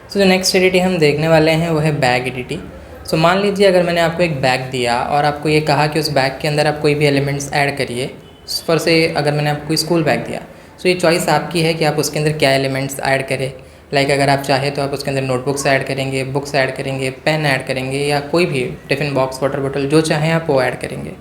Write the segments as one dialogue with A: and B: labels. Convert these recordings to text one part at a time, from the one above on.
A: सो जो नेक्स्ट एडिटी हम देखने वाले हैं वो है बैग एडिटी। सो मान लीजिए अगर मैंने आपको एक बैग दिया और आपको ये कहा कि उस बैग के अंदर आप कोई भी एलिमेंट्स ऐड करिए। फॉर से अगर मैंने आपको स्कूल बैग दिया, सो ये चॉइस आपकी है कि आप उसके अंदर क्या एलिमेंट्स ऐड करें। लाइक अगर आप चाहें तो आप उसके अंदर नोटबुक्स ऐड करेंगे, बुक्स ऐड करेंगे, पेन ऐड करेंगे, या कोई भी टिफ़िन बॉक्स, वाटर बोतल, जो चाहें आप वो ऐड करेंगे।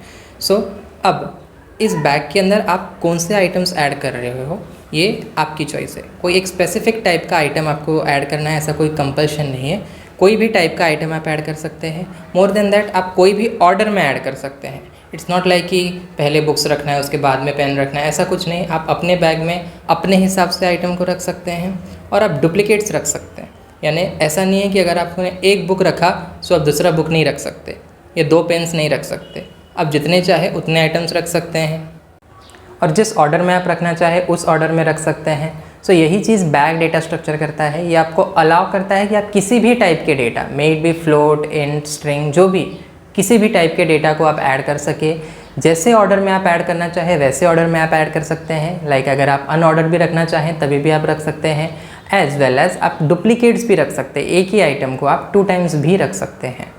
A: सो अब इस बैग के अंदर आप कौन से आइटम्स ऐड कर रहे हो ये आपकी चॉइस है। कोई एक स्पेसिफिक टाइप का आइटम आपको ऐड करना है, ऐसा कोई कंपल्शन नहीं है। कोई भी टाइप का आइटम आप ऐड कर सकते हैं। मोर देन दैट, आप कोई भी ऑर्डर में ऐड कर सकते हैं। इट्स नॉट लाइक कि पहले बुक्स रखना है उसके बाद में पेन रखना है, ऐसा कुछ नहीं। आप अपने बैग में अपने हिसाब से आइटम को रख सकते हैं और आप डुप्लीकेट्स रख सकते हैं। यानी ऐसा नहीं है कि अगर आपने एक बुक रखा तो आप दूसरा बुक नहीं रख सकते, या दो पेन्स नहीं रख सकते। आप जितने चाहे उतने आइटम्स रख सकते हैं और जिस ऑर्डर में आप रखना चाहे उस ऑर्डर में रख सकते हैं। सो यही चीज़ बैग डेटा स्ट्रक्चर करता है। ये आपको अलाउ करता है कि आप किसी भी टाइप के data, may it be float, int, string, जो भी किसी भी टाइप के डेटा को आप ऐड कर सके। जैसे ऑर्डर में आप ऐड करना चाहें वैसे ऑर्डर में आप ऐड कर सकते हैं। लाइक अगर आप अनऑर्डर भी रखना चाहें तभी भी आप रख सकते हैं। एज वेल एज आप डुप्लीकेट्स भी रख सकते हैं। एक ही आइटम को आप 2 टाइम्स भी रख सकते हैं।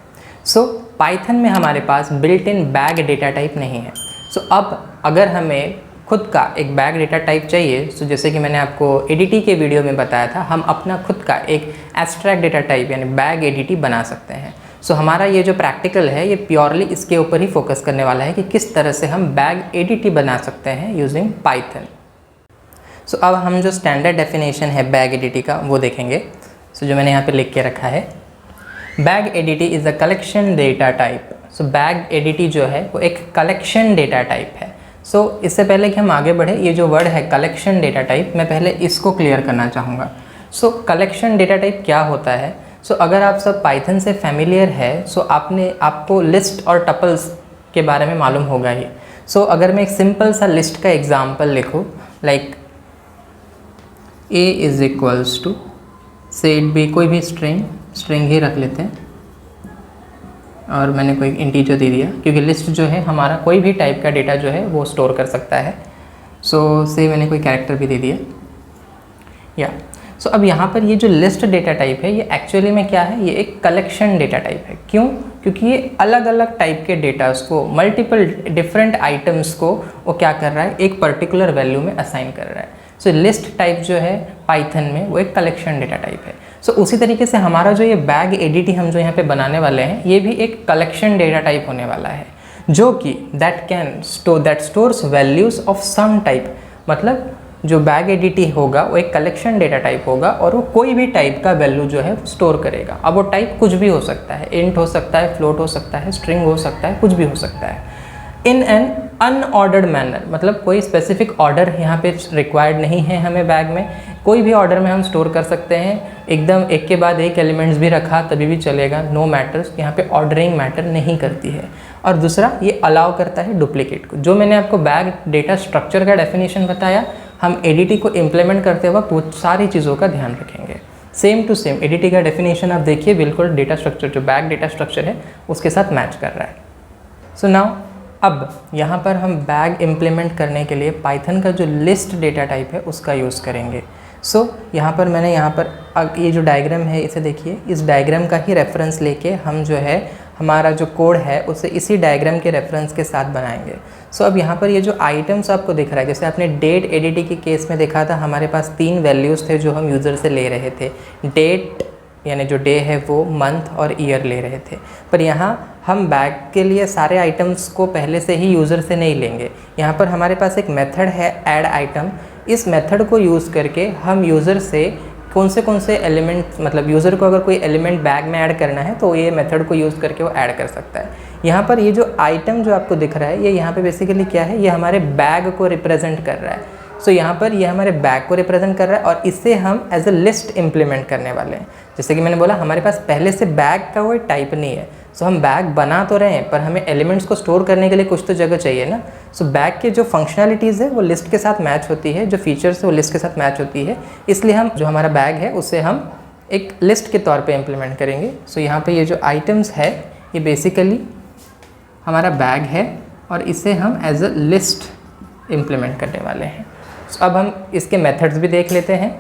A: सो पाइथन में हमारे पास built in bag data type नहीं है। सो अब अगर हमें खुद का एक बैग डेटा टाइप चाहिए, सो जैसे कि मैंने आपको एडीटी के वीडियो में बताया था, हम अपना खुद का एक एब्स्ट्रैक्ट डेटा टाइप यानी बैग एडीटी बना सकते हैं। सो हमारा ये जो प्रैक्टिकल है ये प्योरली इसके ऊपर ही फोकस करने वाला है कि किस तरह से हम बैग एडीटी बना सकते हैं यूजिंग पाइथन। सो अब हम जो स्टैंडर्ड डेफिनेशन है बैग एडीटी का वो देखेंगे। सो जो मैंने यहाँ पे लिख के रखा है, bag ADT is a collection data type. So bag ADT जो है वो एक कलेक्शन डेटा टाइप है। सो इससे पहले कि हम आगे बढ़े, ये जो वर्ड है कलेक्शन डेटा टाइप, मैं पहले इसको क्लियर करना चाहूँगा। सो कलेक्शन डेटा टाइप क्या होता है? सो अगर आप सब पाइथन से फैमिलियर है, सो आपको लिस्ट और टपल्स के बारे में मालूम होगा ही। सो अगर मैं एक सिंपल सा लिस्ट का एग्जाम्पल लिखूँ, like a is equals to say it be कोई भी स्ट्रिंग ही रख लेते हैं, और मैंने कोई इंटीजर दे दिया क्योंकि लिस्ट जो है हमारा कोई भी टाइप का डेटा जो है वो स्टोर कर सकता है। सो से मैंने कोई कैरेक्टर भी दे दिया या। सो अब यहाँ पर ये जो लिस्ट डेटा टाइप है ये एक्चुअली में क्या है, ये एक कलेक्शन डेटा टाइप है। क्यों? क्योंकि ये अलग अलग टाइप के डेटास को, मल्टीपल डिफरेंट आइटम्स को वो क्या कर रहा है, एक पर्टिकुलर वैल्यू में असाइन कर रहा है। सो लिस्ट टाइप जो है पाइथन में वो एक कलेक्शन डेटा टाइप है। सो उसी तरीके से हमारा जो ये बैग एडीटी हम जो यहाँ पे बनाने वाले हैं ये भी एक कलेक्शन डेटा टाइप होने वाला है, जो कि that stores values of some type. मतलब जो बैग एडीटी होगा वो एक कलेक्शन डेटा टाइप होगा और वो कोई भी टाइप का वैल्यू जो है स्टोर करेगा। अब वो टाइप कुछ भी हो सकता है, इंट हो सकता है, फ्लोट हो सकता है, स्ट्रिंग हो सकता है, कुछ भी हो सकता है, इन एन अनऑर्डर्ड मैनर। मतलब कोई स्पेसिफिक ऑर्डर यहाँ पे रिक्वायर्ड नहीं है हमें बैग में, कोई भी ऑर्डर में हम स्टोर कर सकते हैं। एकदम एक के बाद एक एलिमेंट्स भी रखा तभी भी चलेगा, नो मैटर्स। यहाँ पे ऑर्डरिंग मैटर नहीं करती है। और दूसरा, ये अलाउ करता है डुप्लीकेट को। जो मैंने आपको बैग डेटा स्ट्रक्चर का डेफिनेशन बताया, हम एडीटी को इम्प्लीमेंट करते वक्त वो सारी चीज़ों का ध्यान रखेंगे। सेम टू सेम एडीटी का डेफिनेशन आप देखिए, बिल्कुल डेटा स्ट्रक्चर जो बैग डेटा स्ट्रक्चर है उसके साथ मैच कर रहा है। सो नाउ अब यहाँ पर हम बैग इम्प्लीमेंट करने के लिए पाइथन का जो लिस्ट डेटा टाइप है उसका यूज़ करेंगे। सो यहाँ पर मैंने ये जो डायग्राम है इसे देखिए, इस डायग्राम का ही रेफरेंस लेके हम जो है हमारा जो कोड है उसे इसी डायग्राम के रेफरेंस के साथ बनाएंगे। सो अब यहाँ पर ये जो आइटम्स आपको दिख रहा है, जैसे आपने डेट एडीटी के केस में देखा था, हमारे पास 3 वैल्यूज़ थे जो हम यूज़र से ले रहे थे। डेट यानी जो डे है वो, मंथ और ईयर ले रहे थे। पर यहाँ हम बैग के लिए सारे आइटम्स को पहले से ही यूज़र से नहीं लेंगे। यहाँ पर हमारे पास एक मेथड है ऐड आइटम। इस मेथड को यूज़ करके हम यूज़र से कौन से एलिमेंट, मतलब यूज़र को अगर कोई एलिमेंट बैग में ऐड करना है तो ये मेथड को यूज़ करके वो ऐड कर सकता है। यहाँ पर ये जो आइटम जो आपको दिख रहा है ये यहाँ पे बेसिकली क्या है, ये हमारे बैग को रिप्रेजेंट कर रहा है। सो यहाँ पर ये हमारे बैग को रिप्रेजेंट कर रहा है और इससे हम एज अ लिस्ट इम्प्लीमेंट करने वाले हैं। जैसे कि मैंने बोला, हमारे पास पहले से बैग का कोई टाइप नहीं है। सो हम बैग बना तो रहे हैं पर हमें एलिमेंट्स को स्टोर करने के लिए कुछ तो जगह चाहिए ना। सो बैग के जो फंक्शनैलिटीज़ है वो लिस्ट के साथ मैच होती है, जो फीचर्स है वो लिस्ट के साथ मैच होती है। इसलिए हम जो हमारा बैग है उसे हम एक लिस्ट के तौर पे इम्प्लीमेंट करेंगे। सो यहाँ पे ये जो आइटम्स है ये बेसिकली हमारा बैग है और इसे हम एज अ लिस्ट इम्प्लीमेंट करने वाले हैं। सो अब हम इसके मेथड्स भी देख लेते हैं।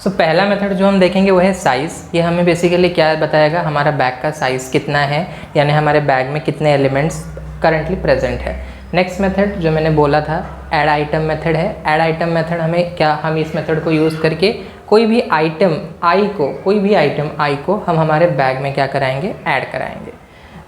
A: सो पहला मेथड जो हम देखेंगे वो है साइज़। ये हमें बेसिकली क्या बताएगा, हमारा बैग का साइज़ कितना है, यानी हमारे बैग में कितने एलिमेंट्स करंटली प्रेजेंट है। नेक्स्ट मेथड जो मैंने बोला था ऐड आइटम मेथड है। ऐड आइटम मेथड हमें क्या, हम इस मेथड को यूज़ करके कोई भी आइटम आई को हम हमारे बैग में क्या कराएंगे, ऐड कराएंगे।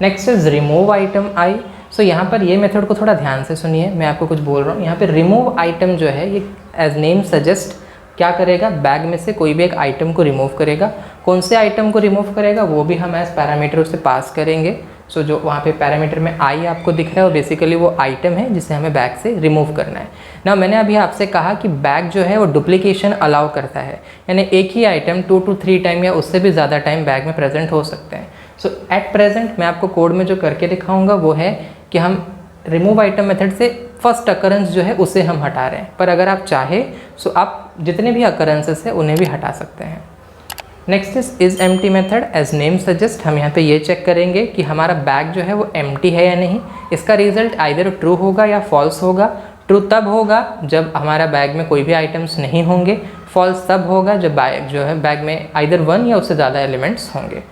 A: Next is remove item I. So यहाँ पर ये मेथड को थोड़ा ध्यान से सुनिए, मैं आपको कुछ बोल रहा हूँ। यहाँ पर रिमूव आइटम जो है ये एज नेम सजेस्ट क्या करेगा, बैग में से कोई भी एक आइटम को रिमूव करेगा। कौन से आइटम को रिमूव करेगा वो भी हम एज पैरामीटर उसे पास करेंगे। सो जो वहाँ पे पैरामीटर में आई आपको दिख रहा है वो बेसिकली वो आइटम है जिसे हमें बैग से रिमूव करना है ना। मैंने अभी आपसे कहा कि बैग जो है वो डुप्लीकेशन अलाउ करता है, यानी एक ही आइटम 2 to 3 टाइम या उससे भी ज़्यादा टाइम बैग में प्रेजेंट हो सकते हैं। सो एट प्रेजेंट मैं आपको कोड में जो करके दिखाऊंगा वो है कि हम रिमूव आइटम मेथड से फर्स्ट अकरेंस जो है उसे हम हटा रहे हैं, पर अगर आप चाहे सो आप जितने भी अकरेंसेस है उन्हें भी हटा सकते हैं। Next is empty method. As name suggest हम यहाँ पे ये चेक करेंगे कि हमारा बैग जो है वो एम्प्टी है या नहीं। इसका रिजल्ट आइदर ट्रू होगा या फॉल्स होगा। ट्रू तब होगा जब हमारा बैग में कोई भी आइटम्स नहीं होंगे, फॉल्स तब होगा जब बैग जो है बैग में आइदर 1 या उससे ज़्यादा एलिमेंट्स होंगे।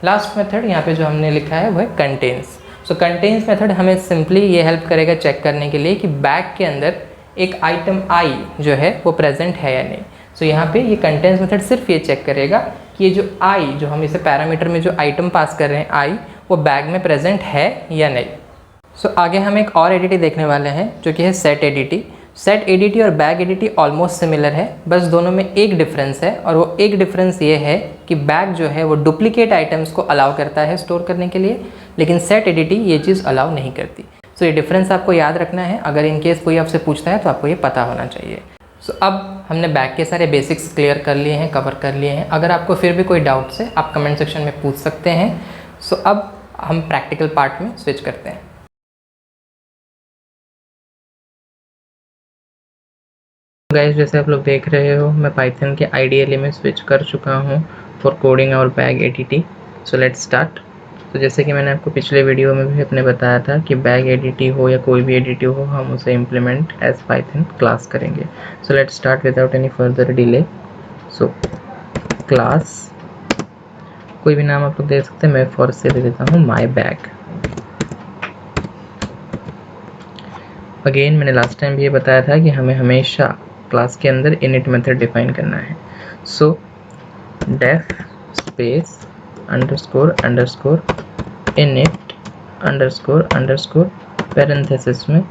A: लास्ट मेथड यहाँ पे जो हमने लिखा है वो है कंटेन्स। सो कंटेन्स मेथड हमें सिंपली ये हेल्प करेगा चेक करने के लिए कि बैग के अंदर एक आइटम आई जो है वो प्रेजेंट है या नहीं। सो यहाँ पे ये कंटेन्स मेथड सिर्फ ये चेक करेगा कि ये जो आई, जो हम इसे पैरामीटर में जो आइटम पास कर रहे हैं आई, वो बैग में प्रेजेंट है या नहीं। सो आगे हम एक और एडिटी देखने वाले हैं जो कि है सेट एडिटी। सेट एडिटी और बैग एडिटी ऑलमोस्ट सिमिलर है, बस दोनों में एक डिफरेंस है, और वो एक डिफरेंस ये है कि बैग जो है वो डुप्लीकेट आइटम्स को अलाउ करता है स्टोर करने के लिए, लेकिन सेट एडिटी ये चीज़ अलाउ नहीं करती। सो ये डिफरेंस आपको याद रखना है, अगर इनकेस कोई आपसे पूछता है तो आपको ये पता होना चाहिए। सो अब हमने बैग के सारे बेसिक्स क्लियर कर लिए हैं, कवर कर लिए हैं। अगर आपको फिर भी कोई डाउट्स है आप कमेंट सेक्शन में पूछ सकते हैं। सो अब हम प्रैक्टिकल पार्ट में स्विच करते हैं। गाइस जैसे आप लोग देख रहे हो मैं पाइथन के आईडीएलए में स्विच कर चुका हूँ फॉर कोडिंग और bag ADT. So let's start. तो जैसे कि मैंने आपको पिछले वीडियो में भी अपने बताया था कि बैग एडिटी हो या कोई भी एडिटी हो हम उसे इम्प्लीमेंट एज पाइथन क्लास करेंगे। सो let's start without any further delay. So class कोई भी नाम आप लोग दे सकते हैं, मैं फॉर से दे देता हूँ माई बैग। अगेन मैंने लास्ट टाइम भी ये बताया था कि हमें हमेशा क्लास के अंदर इनिट मेथड डिफाइन करना है। So def space underscore underscore init underscore underscore parenthesis में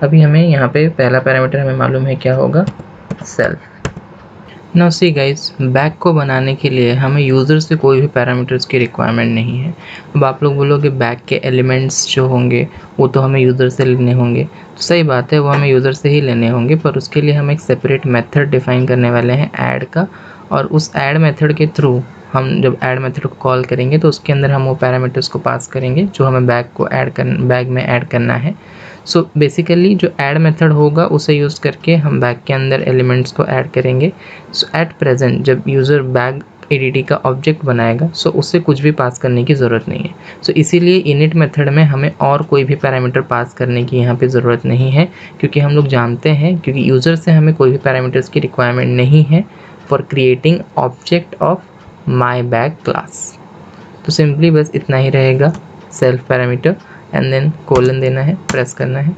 A: अभी हमें यहाँ पे पहला पैरामीटर हमें मालूम है क्या होगा, self. Now see guys, bag को बनाने के लिए हमें यूज़र से कोई भी पैरामीटर्स की रिक्वायरमेंट नहीं है। अब आप लोग बोलोगे बैग के एलिमेंट्स जो होंगे वो तो हमें यूज़र से लेने होंगे, तो सही बात है वो हमें यूज़र से ही लेने होंगे, पर उसके लिए हम एक सेपरेट मेथड डिफाइन करने वाले हैं ऐड का, और उस ऐड मेथड के थ्रू हम जब ऐड मेथड को कॉल करेंगे तो उसके अंदर हम वो पैरामीटर्स को पास करेंगे जो हमें बैग में ऐड करना है। सो बेसिकली जो ऐड मेथड होगा उसे यूज़ करके हम बैग के अंदर एलिमेंट्स को ऐड करेंगे। सो एट प्रेजेंट जब यूज़र बैग एडिटी का ऑब्जेक्ट बनाएगा सो उससे कुछ भी पास करने की ज़रूरत नहीं है। सो इसीलिए इनिट मेथड में हमें और कोई भी पैरामीटर पास करने की यहाँ पे ज़रूरत नहीं है, क्योंकि हम लोग जानते हैं क्योंकि यूज़र से हमें कोई भी पैरामीटर्स की रिक्वायरमेंट नहीं है for creating object of my bag class. तो सिंपली बस इतना ही रहेगा, self parameter and then colon देना है, प्रेस करना है।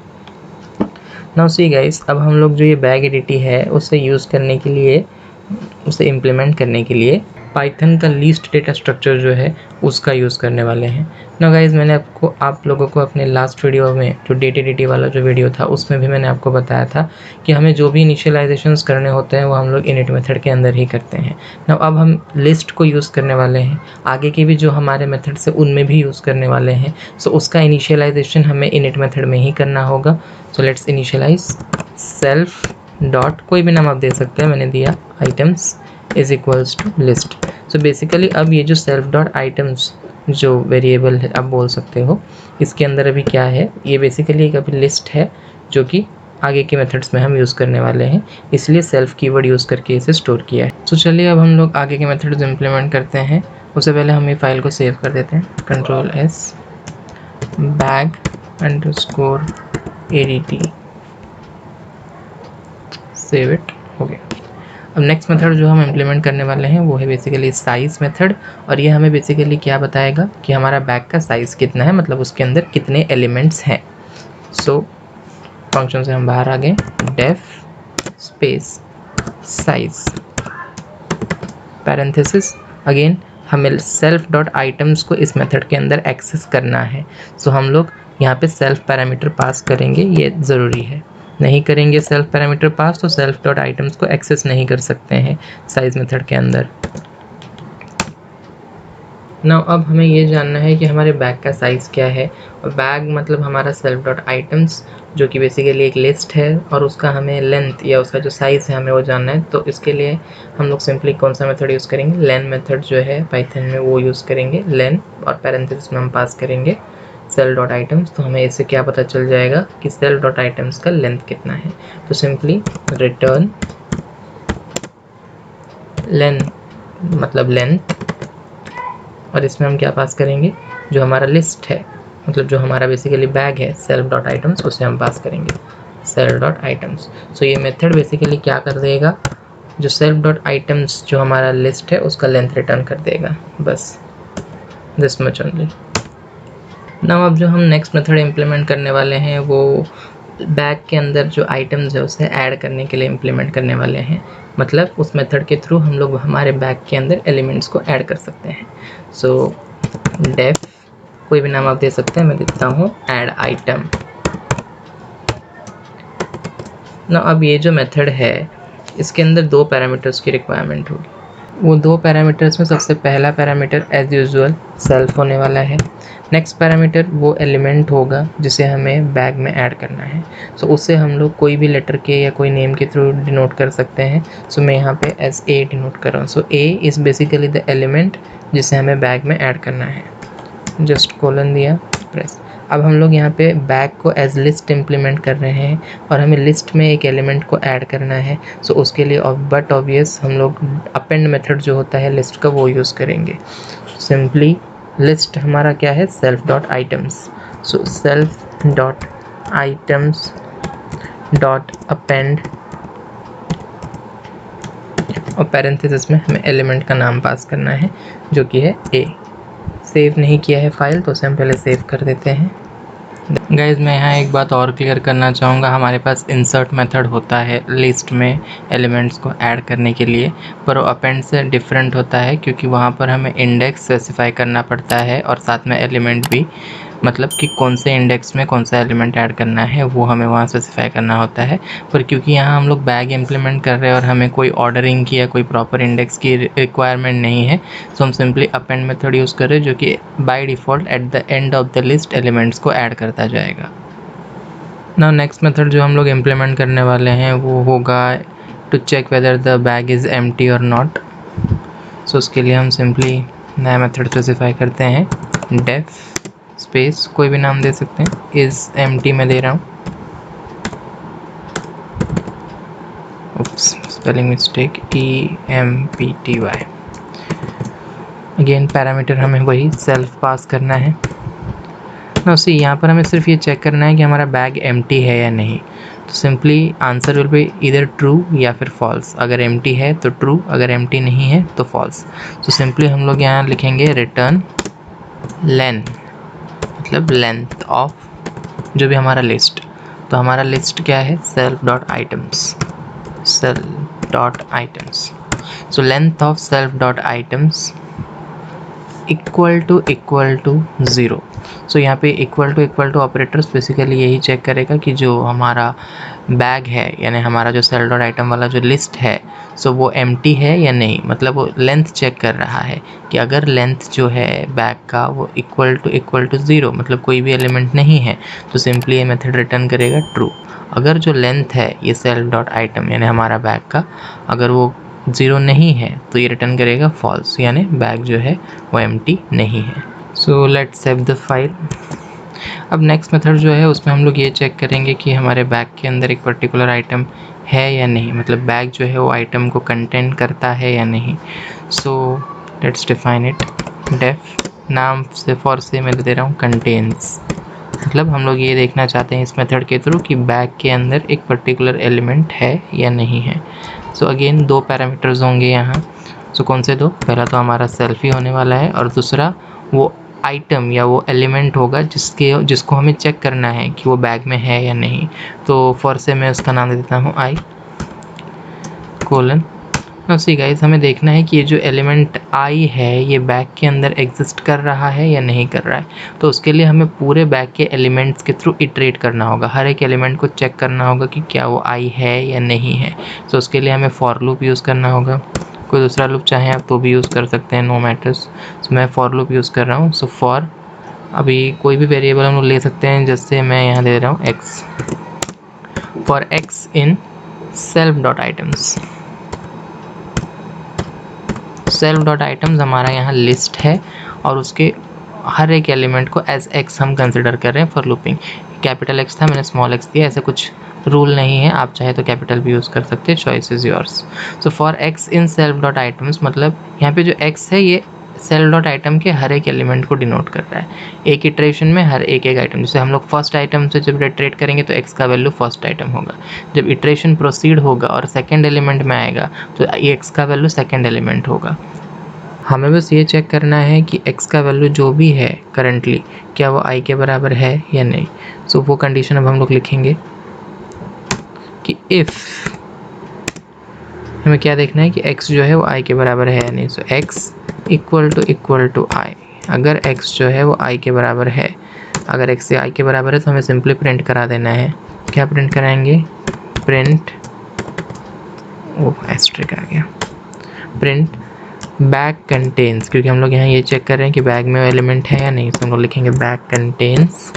A: नाउ सी गाइस, अब हम लोग जो ये बैग एडिटी है उसे यूज़ करने के लिए, उसे इम्प्लीमेंट करने के लिए पाइथन का लीस्ट डेटा स्ट्रक्चर जो है उसका यूज़ करने वाले हैं। ना गाइस मैंने आप लोगों को अपने लास्ट वीडियो में जो डेटा एडिटी वाला जो वीडियो था उसमें भी मैंने आपको बताया था कि हमें जो भी इनिशियलाइजेशंस करने होते हैं वो हम लोग इनिट मेथड के अंदर ही करते हैं। ना अब हम लिस्ट को यूज़ करने वाले हैं, आगे के भी जो हमारे मेथड्स है उनमें भी यूज़ करने वाले हैं। सो उसका इनिशियलाइजेशन हमें इनिट मेथड में ही करना होगा। So let's initialise self dot कोई भी नाम आप दे सकते हैं, मैंने दिया items is equals to list. So basically अब ये जो सेल्फ डॉट आइटम्स जो वेरिएबल है आप बोल सकते हो, इसके अंदर अभी क्या है, ये बेसिकली एक अभी लिस्ट है जो कि आगे के मेथड्स में हम यूज़ करने वाले हैं, इसलिए सेल्फ कीवर्ड यूज़ करके इसे स्टोर किया है। तो चलिए अब हम लोग आगे के मेथड्स इम्प्लीमेंट करते हैं। उससे पहले हम ये फाइल को सेव कर देते हैं, control S bag underscore ADT, save it, हो गया। अब नेक्स्ट मेथड जो हम इम्प्लीमेंट करने वाले हैं वो है बेसिकली साइज़ मेथड, और ये हमें बेसिकली क्या बताएगा कि हमारा बैग का साइज़ कितना है, मतलब उसके अंदर कितने एलिमेंट्स हैं। सो फंक्शन से हम बाहर आ गए, def space size parenthesis, again हमें सेल्फ डॉट आइटम्स को इस मेथड के अंदर एक्सेस करना है। सो हम लोग यहाँ पे सेल्फ पैरामीटर पास करेंगे, ये ज़रूरी है। नहीं करेंगे सेल्फ पैरामीटर पास तो सेल्फ डॉट आइटम्स को एक्सेस नहीं कर सकते हैं साइज मेथड के अंदर। ना अब हमें ये जानना है कि हमारे बैग का साइज़ क्या है, और बैग मतलब हमारा सेल्फ डॉट आइटम्स जो कि बेसिकली एक लिस्ट है, और उसका हमें लेंथ या उसका जो साइज़ है हमें वो जानना है। तो इसके लिए हम लोग सिंपली कौन सा मेथड यूज़ करेंगे, लेन मेथड जो है पाइथन में वो यूज़ करेंगे, लेन, और पैरेंथेसिस में हम पास करेंगे सेल डॉट आइटम्स। तो हमें इससे क्या पता चल जाएगा कि सेल डॉट आइटम्स का लेंथ कितना है। तो सिंपली रिटर्न लेन मतलब लेंथ, और इसमें हम क्या पास करेंगे, जो हमारा लिस्ट है मतलब जो हमारा बेसिकली बैग है सेल्फ डॉट आइटम्स, उसे हम पास करेंगे सेल्फ डॉट आइटम्स। सो ये मेथड बेसिकली क्या कर देगा, जो सेल्फ डॉट आइटम्स जो हमारा लिस्ट है उसका लेंथ रिटर्न कर देगा, बस दिस मच ओनली। नाउ अब जो हम नेक्स्ट मेथड इम्प्लीमेंट करने वाले हैं वो बैग के अंदर जो आइटम्स है उसे ऐड करने के लिए इम्प्लीमेंट करने वाले हैं। मतलब उस मेथड के थ्रू हम लोग हमारे बैग के अंदर एलिमेंट्स को ऐड कर सकते हैं। सो डेफ कोई भी नाम आप दे सकते हैं, मैं देता हूँ ऐड आइटम। ना अब ये जो मेथड है इसके अंदर दो पैरामीटर्स की रिक्वायरमेंट होगी। वो दो पैरामीटर्स में सबसे पहला पैरामीटर एज यूजुअल सेल्फ होने वाला है। नेक्स्ट पैरामीटर वो एलिमेंट होगा जिसे हमें बैग में ऐड करना है। सो उससे हम लोग कोई भी लेटर के या कोई नेम के थ्रू डिनोट कर सकते हैं। सो मैं यहाँ पे एज ए डिनोट कर रहा हूँ। So A is basically the element जिसे हमें बैग में ऐड करना है। जस्ट कोलन दिया, प्रेस। अब हम लोग यहाँ पे बैग को एज लिस्ट इम्प्लीमेंट कर रहे हैं और हमें लिस्ट में एक एलिमेंट को ऐड करना है। सो उसके लिए बट ऑब्वियस हम लोग अपेंड मेथड जो होता है लिस्ट का वो यूज़ करेंगे। सिंपली लिस्ट हमारा क्या है, self dot items. So self dot items dot append, और पैरेंथेसिस में हमें एलिमेंट का नाम पास करना है जो कि है ए। सेव नहीं किया है फाइल तो उसे हम पहले सेव कर देते हैं। गाइज मैं यहाँ एक बात और क्लियर करना चाहूँगा, हमारे पास इंसर्ट मेथड होता है लिस्ट में एलिमेंट्स को ऐड करने के लिए, पर वो अपेंड से डिफरेंट होता है क्योंकि वहाँ पर हमें इंडेक्स स्पेसिफाई करना पड़ता है और साथ में एलिमेंट भी, मतलब कि कौन से इंडेक्स में कौन सा एलिमेंट ऐड करना है वो हमें वहाँ स्पेसिफाई करना होता है। पर क्योंकि यहाँ हम लोग बैग इम्प्लीमेंट कर रहे हैं और हमें कोई ऑर्डरिंग की या कोई प्रॉपर इंडेक्स की रिक्वायरमेंट नहीं है, तो हम सिंपली अपेंड मेथड यूज़ कर रहे हैं जो कि by default at the end of the list elements को ऐड करता जाएगा। नाउ नेक्स्ट मेथड जो हम लोग इम्प्लीमेंट करने वाले हैं वो होगा to check whether the bag is empty और नॉट। सो उसके लिए हम सिंपली नया मेथड स्पेसिफाई करते हैं, डेफ स्पेस कोई भी नाम दे सकते हैं, इज़ एम्प्टी में दे रहा हूँ, spelling mistake, EMPTY। Again parameter हमें वही सेल्फ पास करना है ना। उसी यहाँ पर हमें सिर्फ ये चेक करना है कि हमारा बैग एम्प्टी है या नहीं। तो सिंपली आंसर विल बी इधर ट्रू या फिर फॉल्स। अगर एम्प्टी है तो ट्रू, अगर एम्प्टी नहीं है तो फॉल्स। तो सिंपली हम लोग यहाँ लिखेंगे रिटर्न लेन, मतलब लेंथ ऑफ जो भी हमारा लिस्ट। तो हमारा लिस्ट क्या है, self dot items, self dot items. So length of self dot items equal to 0। So यहाँ पे इक्वल टू ऑपरेटर्स बेसिकली यही चेक करेगा कि जो हमारा बैग है यानी हमारा जो सेल डॉट आइटम वाला जो लिस्ट है सो वो एम्प्टी है या नहीं, मतलब वो लेंथ चेक कर रहा है कि अगर लेंथ जो है बैग का वो इक्वल टू 0 मतलब कोई भी एलिमेंट नहीं है तो सिंपली ये मेथड रिटर्न करेगा ट्रू। अगर जो लेंथ है ये सेल्फ डॉट आइटम यानी हमारा बैग का अगर वो 0 नहीं है तो ये रिटर्न करेगा फॉल्स, यानी बैग जो है वो एम्प्टी नहीं है। So let's save the file. अब नेक्स्ट मेथड जो है उसमें हम लोग ये चेक करेंगे कि हमारे बैग के अंदर एक पर्टिकुलर आइटम है या नहीं, मतलब बैग जो है वो आइटम को कंटेन करता है या नहीं। So let's define it, def नाम से फॉर से मैं दे रहा हूँ कंटेन्स, मतलब हम लोग ये देखना चाहते हैं इस मेथड के थ्रू कि बैग के अंदर एक पर्टिकुलर एलिमेंट है या नहीं है। सो अगेन 2 पैरामीटर्स होंगे यहाँ। सो कौन से 2? पहला तो हमारा सेल्फ ही होने वाला है और दूसरा वो आइटम या वो एलिमेंट होगा जिसको हमें चेक करना है कि वो बैग में है या नहीं। तो फॉर से मैं उसका नाम दे देता हूँ आई कोलन। सी गाइस, हमें देखना है कि ये जो एलिमेंट आई है ये बैग के अंदर एग्जिस्ट कर रहा है या नहीं कर रहा है। तो उसके लिए हमें पूरे बैग के एलिमेंट्स के थ्रू इटरेट करना होगा, हर एक एलिमेंट को चेक करना होगा कि क्या वो आई है या नहीं है। तो उसके लिए हमें फॉर लूप यूज़ करना होगा। कोई दूसरा लूप चाहे आप तो भी यूज़ कर सकते हैं, नो मैटर्स। सो मैं फॉर लूप यूज़ कर रहा हूँ। सो फॉर अभी कोई भी वेरिएबल हम लोग ले सकते हैं, जैसे मैं यहाँ दे रहा हूँ x. For x in self dot items. Self dot items हमारा यहाँ लिस्ट है और उसके हर एक एलिमेंट को एज एक्स हम कंसिडर कर रहे हैं फॉर लूपिंग। कैपिटल एक्स था, मैंने स्मॉल एक्स दिया, ऐसे कुछ रूल नहीं है, आप चाहे तो कैपिटल भी यूज़ कर सकते हैं, choice is yours. So for x in self dot items मतलब यहाँ पे जो एक्स है ये सेल्फ डॉट आइटम के हर एक एलिमेंट को डिनोट कर रहा है, एक इटरेशन में हर एक आइटम। जैसे हम लोग फर्स्ट आइटम से जब इटरेट करेंगे तो एक्स का वैल्यू फर्स्ट आइटम होगा, जब इटरेशन प्रोसीड होगा और सेकेंड एलिमेंट में आएगा तो एक्स का वैल्यू सेकेंड एलिमेंट होगा। हमें बस ये चेक करना है कि x का वैल्यू जो भी है करंटली क्या वो i के बराबर है या नहीं। सो वो कंडीशन अब हम लोग लिखेंगे कि इफ़ हमें क्या देखना है कि x जो है वो i के बराबर है या नहीं। सो x इक्वल टू i, अगर x जो है वो i के बराबर है, अगर x से i के बराबर है तो हमें सिंपली प्रिंट करा देना है। क्या प्रिंट कराएंगे? प्रिंट, एस्ट्रिक आ गया, प्रिंट बैग कंटेन्स, क्योंकि हम लोग यहाँ ये चेक कर रहे हैं कि बैग में एलिमेंट है या नहीं। तो हम लोग लिखेंगे बैग कंटेन्स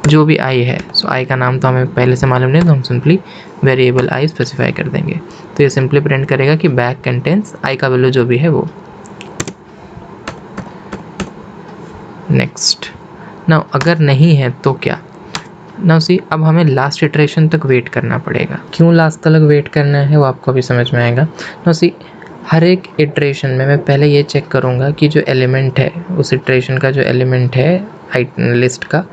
A: जो भी आई है। सो आई का नाम तो हमें पहले से मालूम नहीं, तो हम सिंपली वेरिएबल आई स्पेसिफाई कर देंगे। तो ये सिंपली प्रिंट करेगा कि बैग कंटेन्स आई का वैल्यू जो भी है वो। नेक्स्ट नाउ अगर नहीं है तो क्या? नाउ सी, अब हमें लास्ट इटरेशन तक वेट करना पड़ेगा। क्यों लास्ट तक वेट करना है वो आपको अभी समझ में आएगा। नाउ सी, हर एक इटरेशन में मैं पहले ये चेक करूँगा कि जो एलिमेंट है उस इटरेशन का, जो एलिमेंट है लिस्ट का,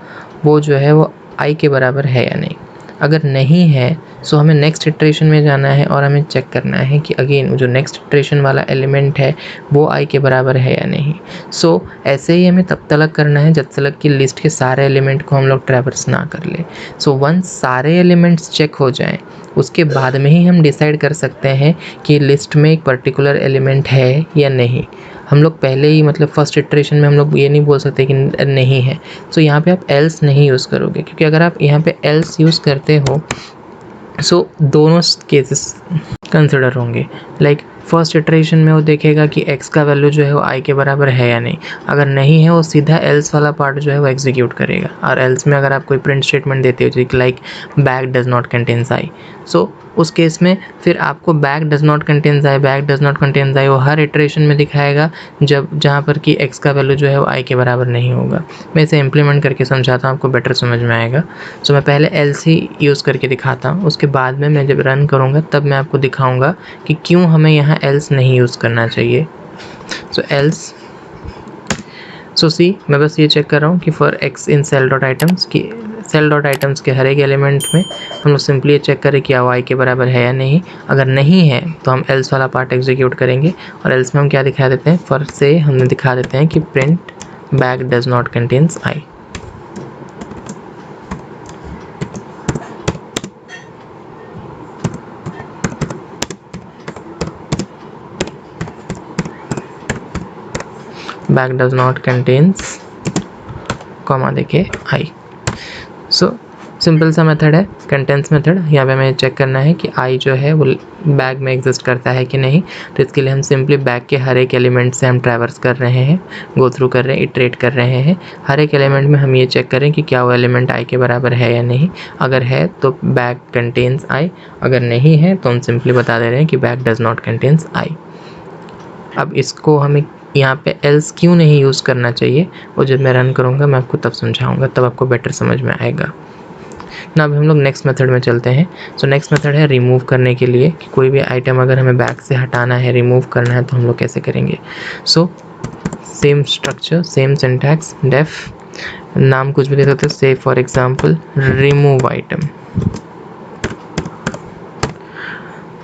A: वो जो है वो आई के बराबर है या नहीं। अगर नहीं है सो हमें नेक्स्ट इटरेशन में जाना है और हमें चेक करना है कि अगेन जो नेक्स्ट इटरेशन वाला एलिमेंट है वो आई के बराबर है या नहीं। सो ऐसे ही हमें तब तक करना है जब तक कि लिस्ट के सारे एलिमेंट को हम लोग ट्रैवर्स ना कर ले। सो वंस सारे एलिमेंट्स चेक हो जाएं उसके बाद में ही हम डिसाइड कर सकते हैं कि लिस्ट में एक पर्टिकुलर एलिमेंट है या नहीं। हम लोग पहले ही मतलब फर्स्ट इटरेशन में हम लोग ये नहीं बोल सकते कि नहीं है। सो यहाँ पे आप एल्स नहीं यूज़ करोगे, क्योंकि अगर आप यहाँ पे एल्स यूज़ करते हो सो दोनों केसेस कंसिडर होंगे। लाइक फर्स्ट इटरेशन में वो देखेगा कि x का वैल्यू जो है वो i के बराबर है या नहीं। अगर नहीं है वो सीधा else वाला पार्ट जो है वो एग्जीक्यूट करेगा। और else में अगर आप कोई प्रिंट स्टेटमेंट देते हो like bag does not contains i, सो उस केस में फिर आपको bag does not contains i, bag does not contains i वो हर इटरेशन में दिखाएगा जहाँ पर कि x का वैल्यू जो है वो i के बराबर नहीं होगा। मैं इसे इम्प्लीमेंट करके समझाता हूँ, आपको बेटर समझ में आएगा। सो मैं पहले else ही यूज़ करके दिखाता हूँ, उसके बाद में मैं जब रन करूँगा तब मैं आपको दिखाऊँगा कि क्यों हमें यहाँ else नहीं यूज़ करना चाहिए। सो else, सो सी, मैं बस ये चेक कर रहा हूँ कि for x in self dot items की सेल डॉट आइटम्स के हर एक एलिमेंट में हम लोग सिंपली ये चेक करें कि आई के बराबर है या नहीं। अगर नहीं है तो हम एल्स वाला पार्ट एग्जीक्यूट करेंगे और एल्स में हम क्या दिखा देते हैं, फॉर से हमने दिखा देते हैं कि print bag does not contains I. Bag does not contains comma देके आई। सो सिंपल सा मेथड है कंटेंट्स मेथड। यहाँ पे हमें चेक करना है कि आई जो है वो बैग में एग्जिस्ट करता है कि नहीं। तो इसके लिए हम सिंपली बैग के हर एक एलिमेंट से हम ट्रैवर्स कर रहे हैं, गो थ्रू कर रहे हैं, इटरेट कर रहे हैं। हर एक एलिमेंट में हम ये चेक करें कि क्या वो एलिमेंट आई के बराबर है या नहीं। अगर है तो बैग कंटेन्स आई, अगर नहीं है तो हम सिंपली बता दे रहे हैं कि बैग डज नॉट कंटेन्स आई। अब इसको हमें यहाँ पे एल्स क्यों नहीं यूज़ करना चाहिए वो जब मैं रन करूँगा मैं आपको तब समझाऊँगा, तब आपको बेटर समझ में आएगा ना। अभी हम लोग नेक्स्ट मेथड में चलते हैं। सो नेक्स्ट मेथड है रिमूव करने के लिए, कि कोई भी आइटम अगर हमें बैग से हटाना है, रिमूव करना है, तो हम लोग कैसे करेंगे। So same structure, same syntax, def नाम कुछ भी दे सकते हो, से फॉर एग्जाम्पल रिमूव आइटम।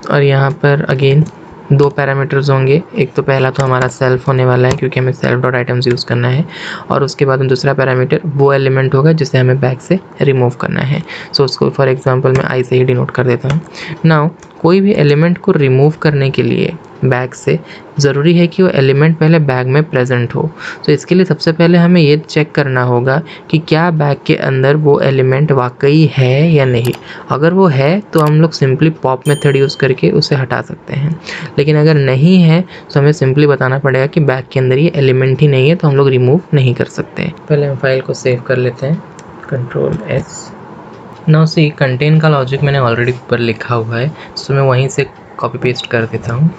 A: और यहाँ पर अगेन 2 पैरामीटर्स होंगे, एक तो पहला तो हमारा सेल्फ होने वाला है क्योंकि हमें सेल्फ डॉट आइटम्स यूज़ करना है, और उसके बाद में दूसरा पैरामीटर वो एलिमेंट होगा जिसे हमें बैग से रिमूव करना है। सो उसको फॉर एग्जांपल मैं आई से ही डिनोट कर देता हूँ। नाउ कोई भी एलिमेंट को रिमूव करने के लिए बैग से ज़रूरी है कि वो एलिमेंट पहले बैग में प्रेजेंट हो। तो इसके लिए सबसे पहले हमें ये चेक करना होगा कि क्या बैग के अंदर वो एलिमेंट वाकई है या नहीं। अगर वो है तो हम लोग सिंपली पॉप मेथड यूज़ करके उसे हटा सकते हैं, लेकिन अगर नहीं है तो हमें सिंपली बताना पड़ेगा कि बैग के अंदर ये एलिमेंट ही नहीं है, तो हम लोग रिमूव नहीं कर सकते। पहले हम फाइल को सेव कर लेते हैं, Ctrl+S। नाउ सी कंटेन का लॉजिक मैंने ऑलरेडी ऊपर लिखा हुआ है, सो मैं वहीं से कॉपी पेस्ट कर देता हूँ।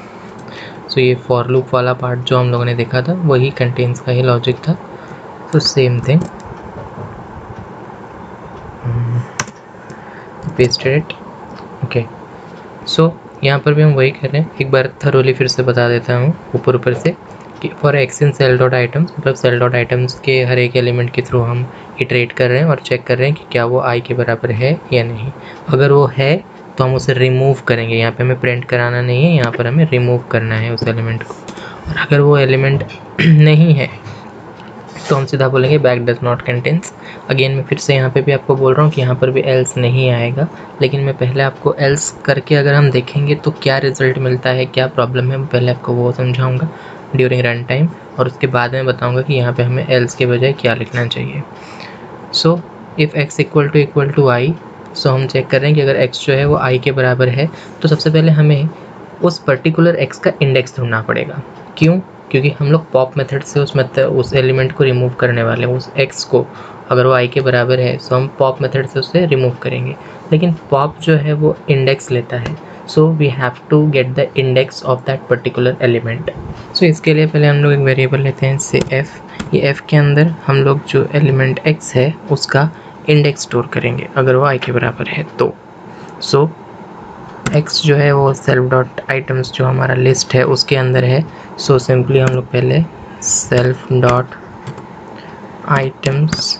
A: सो ये फॉर लूप वाला पार्ट जो हम लोगों ने देखा था वही कंटेन्स का ही लॉजिक था, तो same thing pasted it. Okay, so यहाँ पर भी हम वही कर रहे हैं। एक बार थरोली फिर से बता देता हूँ ऊपर से कि for x in self dot items, मतलब सेल डॉट आइटम्स के हर एक एलिमेंट के थ्रू हम इटरेट कर रहे हैं और चेक कर रहे हैं कि क्या वो आई के बराबर है या नहीं। अगर वो है तो हम उसे रिमूव करेंगे। यहाँ पे हमें प्रिंट कराना नहीं है, यहाँ पर हमें रिमूव करना है उस एलिमेंट को। और अगर वो एलिमेंट नहीं है तो हम सीधा बोलेंगे bag does not contains. Again मैं फिर से यहाँ पे भी आपको बोल रहा हूँ कि यहाँ पर भी एल्स नहीं आएगा, लेकिन मैं पहले आपको एल्स करके अगर हम देखेंगे तो क्या रिजल्ट मिलता है, क्या प्रॉब्लम है, मैं पहले आपको वो समझाऊँगा ड्यूरिंग रन टाइम, और उसके बाद में बताऊँगा कि यहाँ पे हमें एल्स के बजाय क्या लिखना चाहिए। So if X equal to I, so हम चेक कर रहे हैं कि अगर एक्स जो है वो आई के बराबर है तो सबसे पहले हमें उस पर्टिकुलर एक्स का इंडेक्स ढूंढना पड़ेगा। क्यों? क्योंकि हम लोग पॉप मेथड से उस एलिमेंट को रिमूव करने वाले हैं, उस एक्स को। अगर वो आई के बराबर है तो हम पॉप मेथड से उसे रिमूव करेंगे, लेकिन पॉप जो है वो इंडेक्स लेता है, so we have to get the index of that particular element. So इसके लिए पहले हम लोग एक वेरिएबल लेते हैं से एफ। ये एफ के अंदर हम लोग जो एलिमेंट एक्स है उसका इंडेक्स स्टोर करेंगे अगर वो आई के बराबर है तो। सो एक्स जो है वो सेल्फ डॉट आइटम्स जो हमारा लिस्ट है उसके अंदर है। सो सिंपली हम लोग पहले self dot items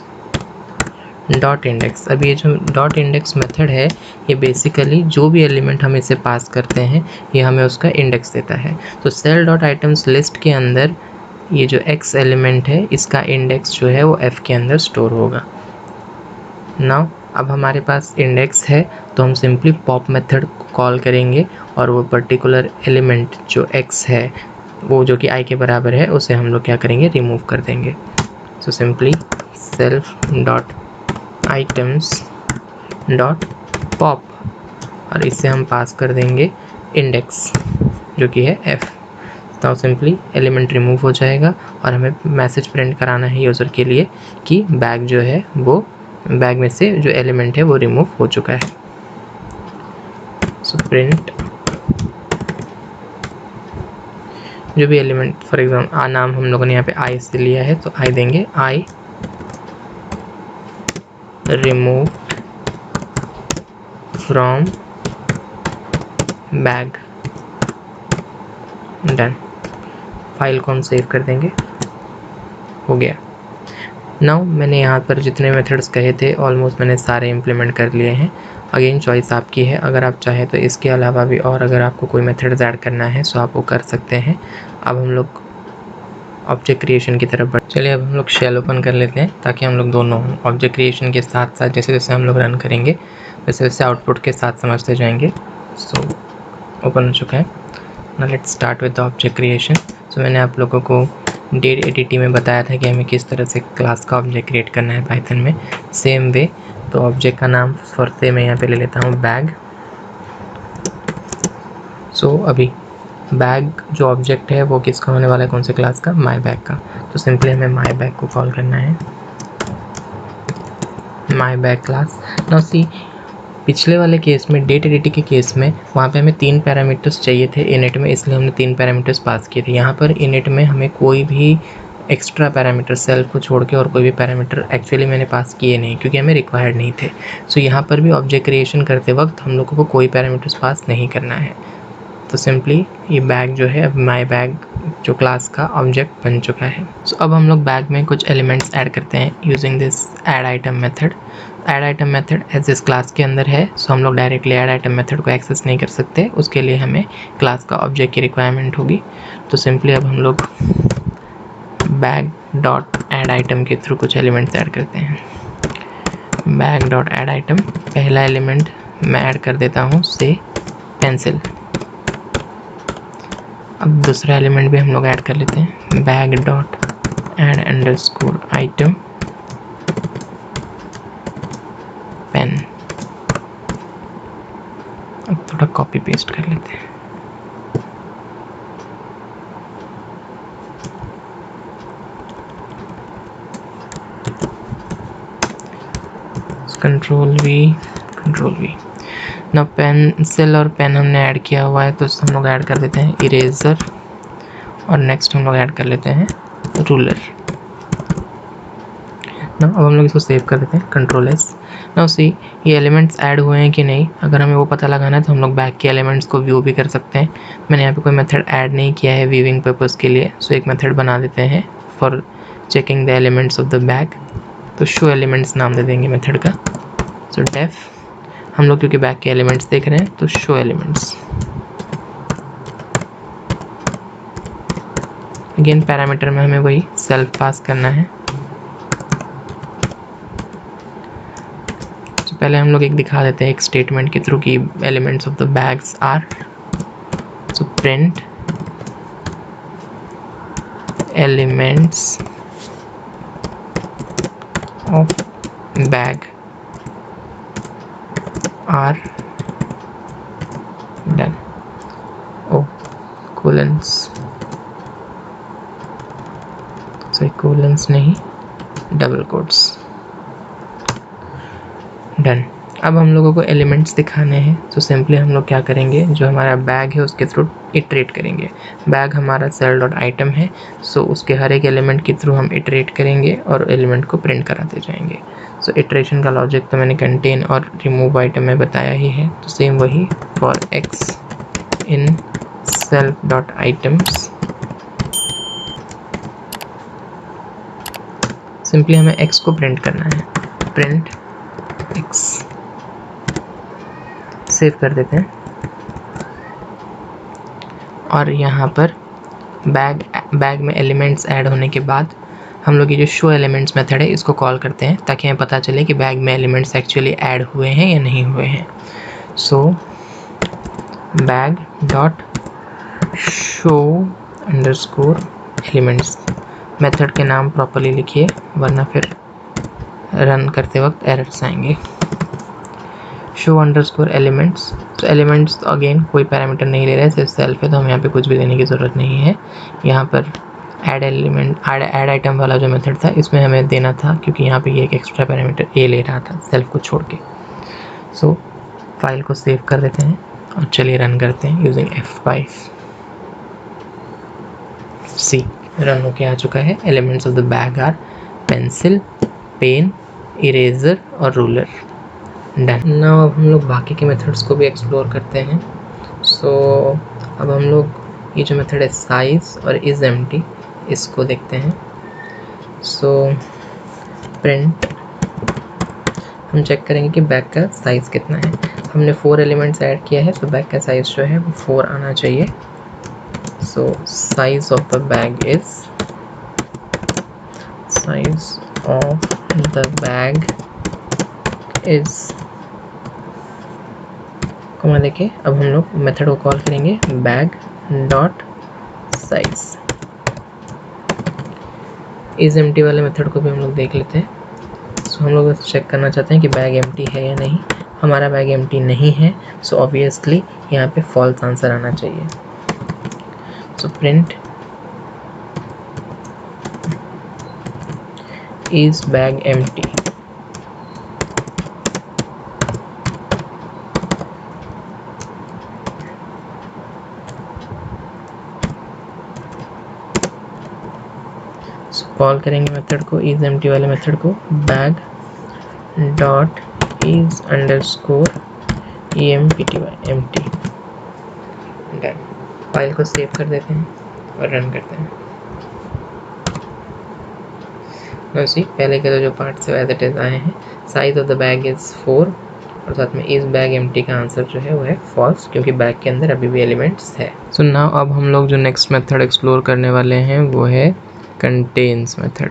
A: dot index. अब ये जो डॉट इंडेक्स मेथड है ये बेसिकली जो भी एलिमेंट हम इसे पास करते हैं ये हमें उसका इंडेक्स देता है। तो सेल डॉट आइटम्स लिस्ट के अंदर ये जो एक्स एलिमेंट है इसका इंडेक्स जो है वो एफ के अंदर स्टोर होगा। नाउ अब हमारे पास इंडेक्स है तो हम सिंपली पॉप मेथड को कॉल करेंगे और वो पर्टिकुलर एलिमेंट जो x है वो जो कि i के बराबर है उसे हम लोग क्या करेंगे, रिमूव कर देंगे। So simply self dot items dot pop, और इससे हम पास कर देंगे इंडेक्स जो कि है f। तो सिंपली एलिमेंट रिमूव हो जाएगा और हमें मैसेज प्रिंट कराना है यूज़र के लिए कि बैग जो है वो बैग में से जो एलिमेंट है वो रिमूव हो चुका है। सो प्रिंट जो भी एलिमेंट, फॉर एग्जाम्पल नाम हम लोगों ने यहाँ पे आई से लिया है तो आई देंगे, I remove from bag. Done. File को हम सेव कर देंगे, हो गया। नाउ मैंने यहाँ पर जितने मेथड्स कहे थे ऑलमोस्ट मैंने सारे इम्प्लीमेंट कर लिए हैं। अगेन चॉइस आपकी है, अगर आप चाहें तो इसके अलावा भी और अगर आपको कोई मेथड्स ऐड करना है सो आप वो कर सकते हैं। अब हम लोग ऑब्जेक्ट क्रिएशन की तरफ बढ़ चलिए। अब हम लोग शेल ओपन कर लेते हैं ताकि हम लोग दोनों ऑब्जेक्ट क्रिएशन के साथ साथ जैसे जैसे हम लोग रन करेंगे वैसे वैसे आउटपुट के साथ समझते जाएंगे। सो ओपन हो चुका है। Now let's start with the object creation. So मैंने आप लोगों को DADT में बताया था कि हमें किस तरह से क्लास का ऑब्जेक्ट क्रिएट करना है पाइथन में। सेम वे तो ऑब्जेक्ट का नाम फॉर से मैं यहाँ पे ले लेता हूँ बैग। सो अभी बैग जो ऑब्जेक्ट है वो किसका होने वाला है, कौन से क्लास का, माई बैग का। तो सिंपली हमें माई बैग को कॉल करना है, माई बैग क्लास। नाउ सी पिछले वाले केस में DATADT के केस में वहाँ पे हमें 3 पैरामीटर्स चाहिए थे इनिट में, इसलिए हमने 3 पैरामीटर्स पास किए थे। यहाँ पर इनिट में हमें कोई भी एक्स्ट्रा पैरामीटर सेल्फ को छोड़ के और कोई भी पैरामीटर एक्चुअली मैंने पास किए नहीं क्योंकि हमें रिक्वायर्ड नहीं थे। सो यहाँ पर भी ऑब्जेक्ट क्रिएशन करते वक्त हम लोगों को कोई पैरामीटर्स पास नहीं करना है। तो सिंपली ये बैग जो है अब माई बैग जो क्लास का ऑब्जेक्ट बन चुका है। सो अब हम लोग बैग में कुछ एलिमेंट्स ऐड करते हैं using this add item method. Add item method as इस क्लास के अंदर है, सो हम लोग डायरेक्टली ऐड आइटम मेथड को एक्सेस नहीं कर सकते, उसके लिए हमें क्लास का ऑब्जेक्ट की रिक्वायरमेंट होगी। तो सिंपली अब हम लोग बैग डॉट ऐड आइटम के थ्रू कुछ एलिमेंट्स ऐड करते हैं। बैग डॉट ऐड आइटम, पहला एलिमेंट मैं ऐड कर देता हूँ से पेंसिल। अब दूसरा एलिमेंट भी हम लोग ऐड कर लेते हैं, bag dot add underscore item pen. अब थोड़ा कॉपी पेस्ट कर लेते हैं। Control V. ना पेंसिल और पेन हमने ऐड किया हुआ है, तो हम लोग ऐड कर देते हैं इरेजर, और नेक्स्ट हम लोग ऐड कर लेते हैं रूलर ना। अब हम लोग इसको सेव कर देते हैं, कंट्रोल एस। ना सी ये एलिमेंट्स ऐड हुए हैं कि नहीं, अगर हमें वो पता लगाना है तो हम लोग बैग के एलिमेंट्स को व्यू भी कर सकते हैं। मैंने यहाँ पे कोई मेथड ऐड नहीं किया है व्यूइंग पर्पस के लिए, सो एक मेथड बना देते हैं for checking the elements of the bag. तो शो एलिमेंट्स नाम दे देंगे मेथड का। सो डेफ, हम लोग क्योंकि बैग के एलिमेंट्स देख रहे हैं तो शो एलिमेंट्स। अगेन पैरामीटर में हमें वही सेल्फ पास करना है। तो पहले हम लोग एक दिखा देते हैं एक स्टेटमेंट के थ्रू कि elements of the bags are, so print elements of bag are done. Oh colons, sorry colons नहीं, डबल कोट्स, डन। अब हम लोगों को एलिमेंट्स दिखाने हैं, तो सिंपली हम लोग क्या करेंगे, जो हमारा बैग है उसके थ्रू इटरेट करेंगे। बैग हमारा सेल डॉट आइटम है, सो उसके हर एक एलिमेंट के थ्रू हम इटरेट करेंगे और एलिमेंट को प्रिंट कराते जाएंगे। सो इटरेशन का लॉजिक तो मैंने कंटेन और रिमूव आइटम में बताया ही है, तो सेम वही for x in self dot items. Simply हमें एक्स को प्रिंट करना है, प्रिंट एक्स। सेव कर देते हैं, और यहाँ पर बैग में एलिमेंट्स ऐड होने के बाद हम लोग ये जो शो एलिमेंट्स मेथड है इसको कॉल करते हैं, ताकि हमें पता चले कि बैग में एलिमेंट्स एक्चुअली ऐड हुए हैं या नहीं हुए हैं। So bag dot show underscore elements, method के नाम प्रॉपर्ली लिखिए वरना फिर रन करते वक्त एरर्स आएंगे। शो अंडरस्कोर एलिमेंट्स, तो एलिमेंट्स अगेन कोई पैरामीटर नहीं ले रहे हैं, सिर्फ सेल्फ है, तो हमें यहाँ पे कुछ भी देने की ज़रूरत नहीं है। यहाँ पर ऐड एलिमेंट ऐड आइटम वाला जो मेथड था इसमें हमें देना था, क्योंकि यहाँ पे ये एक एक्स्ट्रा पैरामीटर ए ले रहा था सेल्फ को छोड़ के। सो फाइल को सेव कर देते हैं और चलिए रन करते हैं यूजिंग F5। सी रन होके आ चुका है। Elements of the bag are pencil, pen, eraser और रूलर। डन। नाउ अब हम लोग बाकी के मेथड्स को भी एक्सप्लोर करते हैं। सो अब हम लोग ये जो मेथड है साइज और इज एम्प्टी, इसको देखते हैं। सो प्रिंट, हम चेक करेंगे कि बैग का साइज़ कितना है। हमने 4 एलिमेंट्स ऐड किया है, तो बैग का साइज़ जो है वो 4 आना चाहिए। So size of the bag is, size of the bag is, comma देके अब हम लोग मेथड को कॉल करेंगे bag dot size. Is empty वाले मेथड को भी हम लोग देख लेते हैं। सो हम लोग चेक करना चाहते हैं कि बैग एम्प्टी है या नहीं। हमारा बैग एम्प्टी नहीं है, सो ऑब्वियसली यहाँ पे फॉल्स आंसर आना चाहिए। So print is bag empty. Call करेंगे मेथड को, इज एम्प्टी वाले मेथड को, bag dot is underscore empty, empty. Done. File को सेव कर देते हैं और रन करते हैं। सी पहले के जो पार्ट्स एज इट इज आए हैं। Size of the bag is 4 और साथ में इस बैग एम्प्टी का आंसर जो है वो है फॉल्स, क्योंकि बैग के अंदर अभी भी एलिमेंट्स है। सो नाउ अब हम लोग जो नेक्स्ट मेथड एक्सप्लोर करने वाले हैं वो है कंटेन्स मेथड।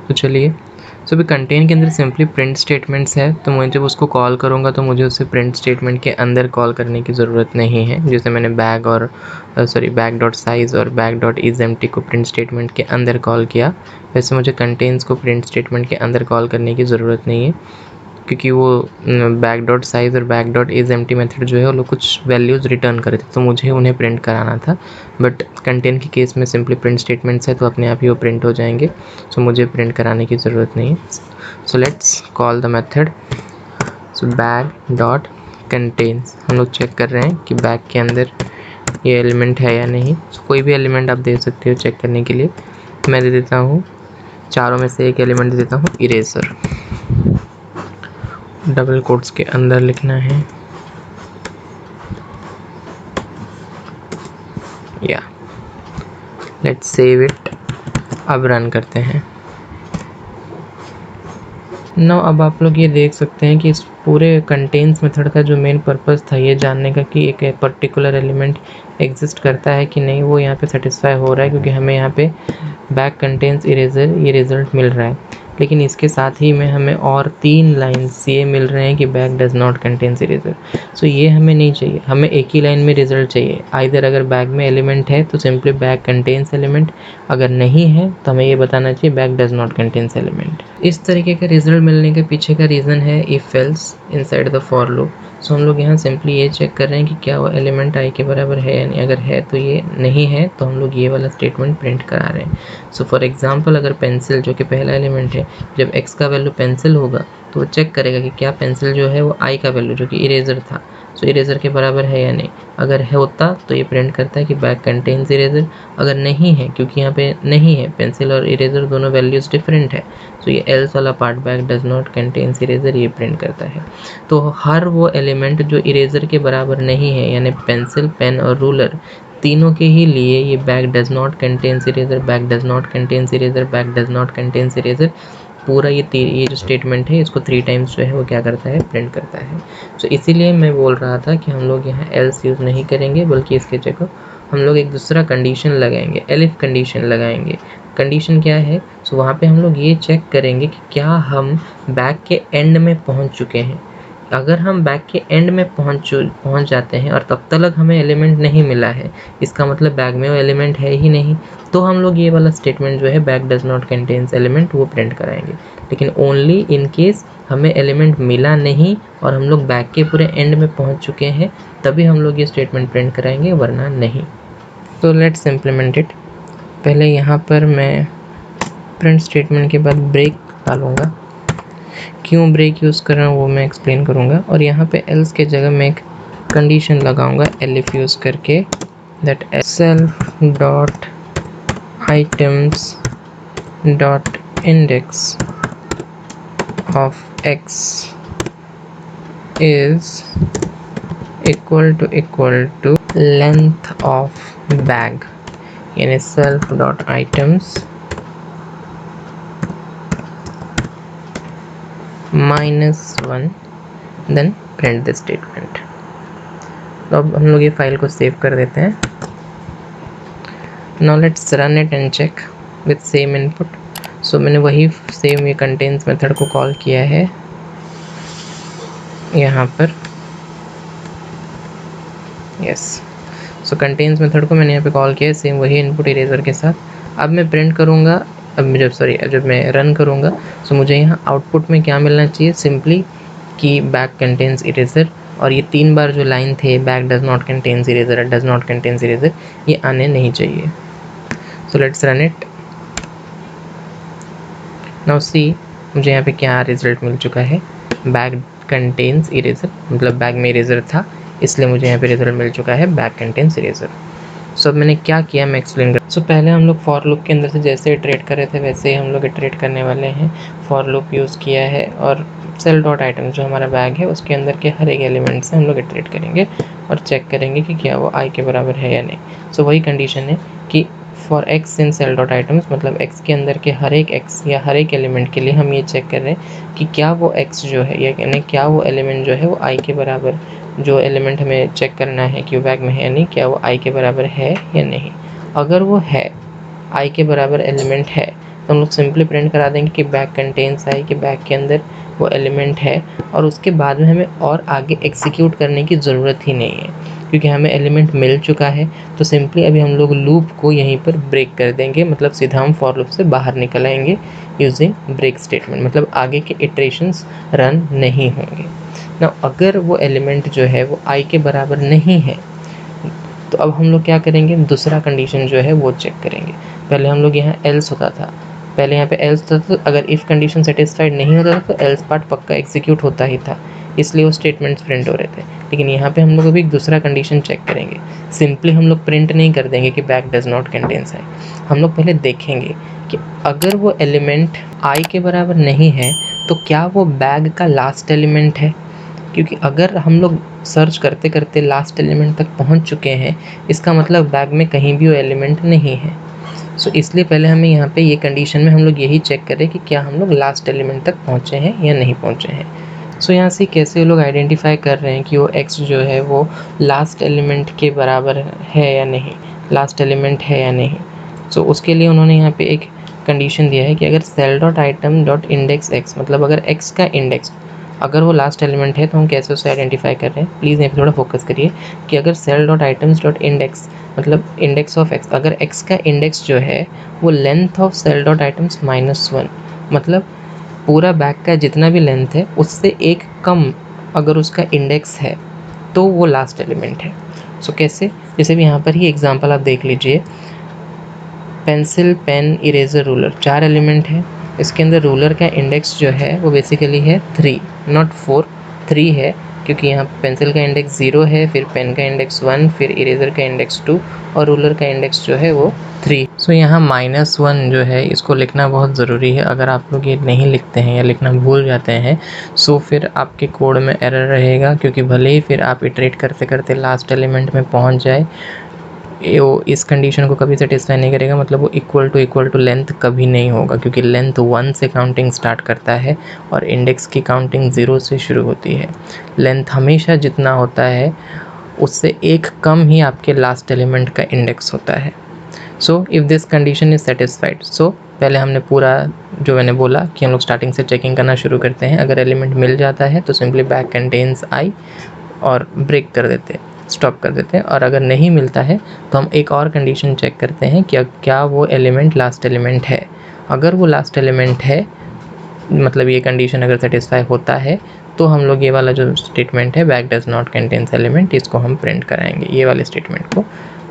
A: तो चलिए, सो अभी कंटेन के अंदर सिंपली प्रिंट स्टेटमेंट्स है, तो मैं जब उसको कॉल करूँगा तो मुझे उसे प्रिंट स्टेटमेंट के अंदर कॉल करने की ज़रूरत नहीं है। जैसे मैंने बैग और बैग डॉट साइज़ और बैग डॉट इज़ एम्प्टी को प्रिंट स्टेटमेंट के अंदर कॉल किया, वैसे मुझे कंटेन्स को प्रिंट स्टेटमेंट के अंदर कॉल करने की ज़रूरत नहीं है, क्योंकि वो बैग डॉट साइज़ और bag dot is empty method जो है वो लोग कुछ वैल्यूज़ रिटर्न करे थे, तो मुझे उन्हें प्रिंट कराना था। बट कंटेन के केस में सिंपली प्रिंट स्टेटमेंट्स है तो अपने आप ही वो प्रिंट हो जाएंगे, सो मुझे प्रिंट कराने की ज़रूरत नहीं है। So let's call the method. So bag dot contains, हम लोग चेक कर रहे हैं कि बैग के अंदर ये एलिमेंट है या नहीं। so, कोई भी एलिमेंट आप दे सकते हो चेक करने के लिए। मैं दे देता हूँ, चारों में से एक एलिमेंट दे देता हूँ, इरेजर। डबल कोट्स के अंदर लिखना है, या लेट्स सेव इट। अब रन करते हैं। नो, अब आप लोग ये देख सकते हैं कि इस पूरे कंटेन्स मेथड का जो मेन पर्पस था ये जानने का कि एक पर्टिकुलर एलिमेंट एग्जिस्ट करता है कि नहीं, वो यहाँ पे सेटिस्फाई हो रहा है, क्योंकि हमें यहाँ पे बैग कंटेन्स इरेजर ये रिज़ल्ट मिल रहा है। लेकिन इसके साथ ही में हमें और 3 लाइन्स ये मिल रहे हैं कि bag does not contains eraser. So ये हमें नहीं चाहिए, हमें एक ही लाइन में रिजल्ट चाहिए। आइदर अगर बैग में एलिमेंट है तो सिंपली बैग कंटेन्स एलिमेंट, अगर नहीं है तो हमें ये बताना चाहिए bag does not contains element. इस तरीके का रिजल्ट मिलने के पीछे का रीज़न है if else inside the for loop. So हम लोग यहाँ सिंपली ये चेक कर रहे हैं कि क्या वो एलिमेंट आई के बराबर है या नहीं। अगर है तो ये, नहीं है तो हम लोग ये वाला स्टेटमेंट प्रिंट करा रहे हैं। सो फॉर एग्जांपल, अगर पेंसिल जो कि पहला एलिमेंट है, जब x का वैल्यू पेंसिल होगा तो वो चेक करेगा कि क्या पेंसिल जो है वो i का वैल्यू जो कि इरेजर था, सो इरेजर के बराबर है या नहीं। अगर है होता तो ये प्रिंट करता है कि बैग कंटेन्स इरेजर। अगर नहीं है, क्योंकि यहाँ पे नहीं है, पेंसिल और इरेजर दोनों वैल्यूज़ डिफरेंट है, तो ये एल्स वाला part bag does not contains eraser ये प्रिंट करता है। तो हर वो एलिमेंट जो इरेजर के बराबर नहीं है, यानी पेंसिल, पेन और रूलर, तीनों के ही लिए ये bag does not contains eraser, bag does not contains eraser, bag does not contains eraser, पूरा ये जो स्टेटमेंट है इसको 3 टाइम्स जो है वो क्या करता है, प्रिंट करता है। सो इसीलिए मैं बोल रहा था कि हम लोग यहाँ एल्स यूज़ नहीं करेंगे, बल्कि इसके जगह हम लोग एक दूसरा कंडीशन लगाएंगे, एलिफ कंडीशन लगाएंगे। कंडीशन क्या है? सो वहाँ पे हम लोग ये चेक करेंगे कि क्या हम बैग के एंड में पहुँच चुके हैं। अगर हम बैग के एंड में पहुँच जाते हैं और तब तक हमें एलिमेंट नहीं मिला है, इसका मतलब बैग में वो एलिमेंट है ही नहीं, तो हम लोग ये वाला स्टेटमेंट जो है bag does not contains element वो प्रिंट कराएंगे। लेकिन ओनली इन केस हमें एलिमेंट मिला नहीं और हम लोग बैग के पूरे एंड में पहुँच चुके हैं, तभी हम लोग ये स्टेटमेंट प्रिंट कराएंगे, वरना नहीं। तो लेट्स इम्प्लीमेंट इट। पहले यहाँ पर मैं प्रिंट स्टेटमेंट के बाद ब्रेक डालूँगा। क्यों ब्रेक यूज़ कर रहा हूँ वो मैं एक्सप्लेन करूँगा। और यहाँ पे एल्स के जगह मैं एक कंडीशन लगाऊँगा एलिफ यूज़ करके, that self dot items dot index of X is equal to length of bag, यानी self dot items -1 then print the statement. तो अब हम लोग ये फाइल को सेव कर देते हैं। Now let's run it and check with same input. So मैंने वही सेम ये कंटेन्स मेथड को कॉल किया है यहाँ पर, यस। सो कंटेन्स मेथड को मैंने यहाँ पे कॉल किया है सेम वही इनपुट इरेजर के साथ। अब मैं प्रिंट करूँगा, जब मैं रन करूँगा, सो मुझे यहाँ आउटपुट में क्या मिलना चाहिए, सिंपली कि बैग कंटेन्स इरेजर, और ये 3 बार जो लाइन थे bag does not contains eraser, does not contains eraser, ये आने नहीं चाहिए। So let's run it. Now see मुझे यहाँ पे क्या रिजल्ट मिल चुका है, बैग कंटेन्स इरेजर, मतलब बैग में इरेजर था इसलिए मुझे यहाँ पे रिजल्ट मिल चुका है बैग कंटेन्स इरेजर। सो अब मैंने क्या किया मैं एक्सप्लेन कर। सो पहले हम लोग फॉर लूप के अंदर से जैसे इटरेट कर रहे थे वैसे ही हम लोग इटरेट करने वाले हैं। फॉर लूप यूज़ किया है और सेल डॉट आइटम जो हमारा बैग है उसके अंदर के हर एक एलिमेंट से हम लोग इटरेट करेंगे और चेक करेंगे कि क्या वो i के बराबर है या नहीं। सो वही कंडीशन है कि for x in self dot items, मतलब x के अंदर के हर एक x या हर एक एलिमेंट के लिए हम ये चेक कर रहे हैं कि क्या वो x जो है यानी क्या वो एलिमेंट जो है वो i के बराबर, जो एलिमेंट हमें चेक करना है कि वो बैग में है या नहीं, क्या वो i के बराबर है या नहीं। अगर वो है, i के बराबर एलिमेंट है, तो हम लोग सिंपली प्रिंट करा देंगे कि बैग कंटेन्स i, कि बैग के अंदर वो एलिमेंट है, और उसके बाद में हमें और आगे एग्जीक्यूट करने की ज़रूरत ही नहीं है क्योंकि हमें एलिमेंट मिल चुका है। तो सिंपली अभी हम लोग लूप को यहीं पर ब्रेक कर देंगे, मतलब सीधा हम फॉर लूप से बाहर निकल आएंगे यूजिंग ब्रेक स्टेटमेंट, मतलब आगे के इटरेशंस रन नहीं होंगे ना। अगर वो एलिमेंट जो है वो i के बराबर नहीं है तो अब हम लोग क्या करेंगे, दूसरा कंडीशन जो है वो चेक करेंगे। पहले हम लोग यहाँ एल्स होता था, पहले यहाँ पे एल्स था, तो अगर इफ़ कंडीशन सेटिस्फाइड नहीं होता था तो एल्स पार्ट पक्का एग्जीक्यूट होता ही था, इसलिए वो स्टेटमेंट्स प्रिंट हो रहे थे। लेकिन यहाँ पे हम लोग अभी एक दूसरा कंडीशन चेक करेंगे। सिंपली हम लोग प्रिंट नहीं कर देंगे कि बैग डज नॉट कंटेन्स है, हम लोग पहले देखेंगे कि अगर वो एलिमेंट i के बराबर नहीं है तो क्या वो बैग का लास्ट एलिमेंट है, क्योंकि अगर हम लोग सर्च करते करते लास्ट एलिमेंट तक पहुंच चुके हैं, इसका मतलब बैग में कहीं भी वो एलिमेंट नहीं है। सो इसलिए पहले हमें यहाँ पे ये कंडीशन में हम लोग यही चेक करें कि क्या हम लोग लास्ट एलिमेंट तक पहुँचे हैं या नहीं पहुँचे हैं। सो यहाँ से कैसे लोग आइडेंटिफाई कर रहे हैं कि वो x जो है वो लास्ट एलिमेंट के बराबर है या नहीं, लास्ट एलिमेंट है या नहीं। सो उसके लिए उन्होंने यहाँ पे एक कंडीशन दिया है कि अगर cell dot item dot index x, मतलब अगर x का इंडेक्स अगर वो लास्ट एलिमेंट है तो हम कैसे उसे आइडेंटिफाई कर रहे हैं। प्लीज़ यहाँ पे थोड़ा फोकस करिए कि अगर cell dot items dot index, मतलब इंडेक्स ऑफ x, अगर x का इंडेक्स जो है वो length of cell dot items -1, मतलब पूरा बैग का जितना भी लेंथ है उससे एक कम अगर उसका इंडेक्स है तो वो लास्ट एलिमेंट है। सो कैसे, जैसे भी यहाँ पर ही एग्जांपल आप देख लीजिए, pencil, pen, eraser, ruler, 4 element है। इसके अंदर रूलर का इंडेक्स जो है वो बेसिकली है 3, नॉट 4, 3 है, क्योंकि यहाँ पेंसिल का इंडेक्स 0 है, फिर पेन का इंडेक्स 1, फिर इरेजर का इंडेक्स 2 और रूलर का इंडेक्स जो है वो 3। सो यहाँ -1 जो है इसको लिखना बहुत ज़रूरी है। अगर आप लोग ये नहीं लिखते हैं या लिखना भूल जाते हैं सो फिर आपके कोड में एरर रहेगा, क्योंकि भले ही फिर आप इटरेट करते करते लास्ट एलिमेंट में पहुँच जाए, वो इस कंडीशन को कभी सेटिस्फाई नहीं करेगा, मतलब वो इक्वल टू लेंथ कभी नहीं होगा, क्योंकि लेंथ 1 से काउंटिंग स्टार्ट करता है और इंडेक्स की काउंटिंग 0 से शुरू होती है। लेंथ हमेशा जितना होता है उससे एक कम ही आपके लास्ट एलिमेंट का इंडेक्स होता है। So if this condition is satisfied, so पहले हमने पूरा जो मैंने बोला कि हम लोग स्टार्टिंग से चेकिंग करना शुरू करते हैं। अगर एलिमेंट मिल जाता है तो सिंपली बैग कंटेन्स आई और ब्रेक कर देते हैं, स्टॉप कर देते हैं। और अगर नहीं मिलता है तो हम एक और कंडीशन चेक करते हैं कि क्या वो एलिमेंट लास्ट एलिमेंट है। अगर वो लास्ट एलिमेंट है, मतलब ये कंडीशन अगर सेटिस्फाई होता है तो हम लोग ये वाला जो स्टेटमेंट है bag does not contains element, इसको हम प्रिंट कराएंगे, ये वाले स्टेटमेंट को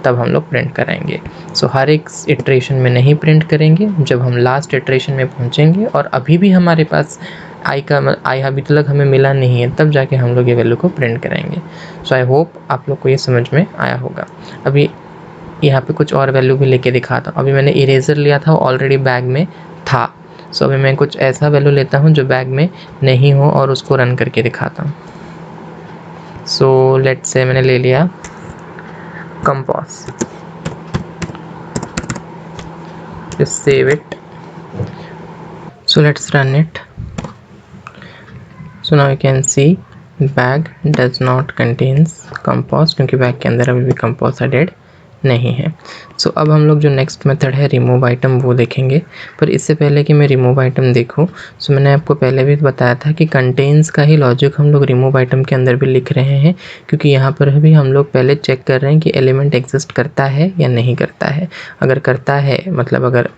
A: तब हम लोग प्रिंट कराएंगे। सो हर एक इटरेशन में नहीं प्रिंट करेंगे, जब हम लास्ट इटरेशन में पहुंचेंगे और अभी भी हमारे पास आई अभी तक हमें मिला नहीं है तब जाके हम लोग ये वैल्यू को प्रिंट कराएंगे। सो आई होप आप लोग को ये समझ में आया होगा। अभी यहाँ पे कुछ और वैल्यू भी लेके दिखाता हूँ। अभी मैंने इरेज़र लिया था, ऑलरेडी बैग में था। सो अभी मैं कुछ ऐसा वैल्यू लेता हूँ जो बैग में नहीं हो और उसको रन करके दिखाता हूँ। सो लेट्स से मैंने ले लिया compass, just save it. So let's run it. So now you can see bag does not contains compost, क्योंकि बैग के अंदर अभी भी कंपोस्ट एडेड नहीं है। सो अब हम लोग जो नेक्स्ट मेथड है रिमूव आइटम वो देखेंगे। पर इससे पहले कि मैं रिमूव आइटम देखूँ, सो मैंने आपको पहले भी बताया था कि कंटेन्स का ही लॉजिक हम लोग रिमूव आइटम के अंदर भी लिख रहे हैं, क्योंकि यहाँ पर भी हम लोग पहले चेक कर रहे हैं कि एलिमेंट एग्जिस्ट करता है या नहीं करता है। अगर करता है, मतलब अगर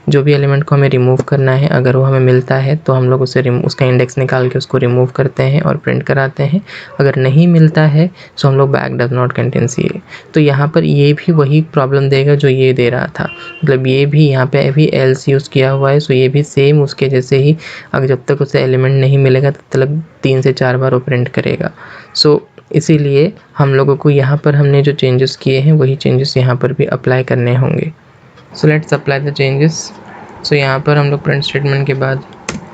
A: जो भी एलिमेंट को हमें रिमूव करना है अगर वो हमें मिलता है तो हम लोग उसे उसका इंडेक्स निकाल के उसको रिमूव करते हैं और प्रिंट कराते हैं। अगर नहीं मिलता है तो हम लोग बैग डज नॉट कंटेन्स ये। तो यहाँ पर ये भी वही प्रॉब्लम देगा जो ये दे रहा था, मतलब ये भी यहाँ पे भी एल्स यूज़ किया हुआ है। सो ये भी सेम उसके जैसे ही, अगर जब तक उसे एलिमेंट नहीं मिलेगा तब तक 3 से 4 बार वो प्रिंट करेगा। सो इसीलिए हम लोगों को यहाँ पर हमने जो चेंजेस किए हैं वही चेंजेस यहाँ पर भी अप्लाई करने होंगे। So let's apply the changes. So यहाँ पर हम लोग प्रिंट स्टेटमेंट के बाद